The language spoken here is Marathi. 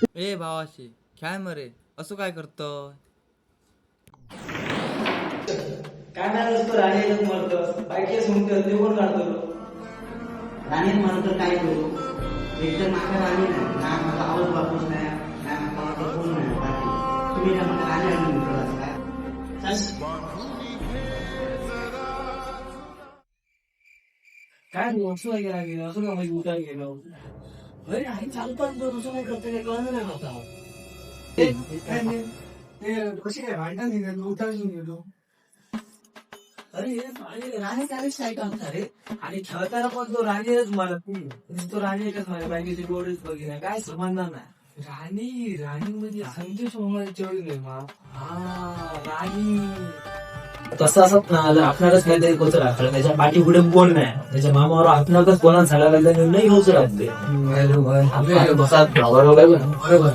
ए भावाशी काय मरे असं काय करतोय? काय नाही असतो राणी येतच मरतो बायके सुमतो ते कोण काढतो राणीत म्हणतो काय करू एकतर माझ्या राणी नाही ना माझा आवाज बापूस नाही ना माझा कोण नाही बाकी तुम्ही काय मला राणी आणून विचारायचं काय काय नाही असं काय गेला गेलं असं काय माहिती उठायला गेलो अरे आई चालू पण तो तुझं काय करते काय कळलं नाही होता ते कशी काय भांडण निघालो उठायला गेलो अरे राणी त्यावेळेस काय काम रे आणि खेळताना पण तो राणीच म्हणत नाही तो राणी एकच म्हणत बाकी डोळेच बघितला काय समजणार नाही राणी राणी म्हणजे संदेश तेवढी नाही मा हा राणी तसं असत ना जर आपणारच काहीतरी कोच राखलं त्याच्या पाठी पुढे कोण नाही त्याच्या मामावर आपणारच कोणा झाला निर्णय घेऊच राहते बरोबर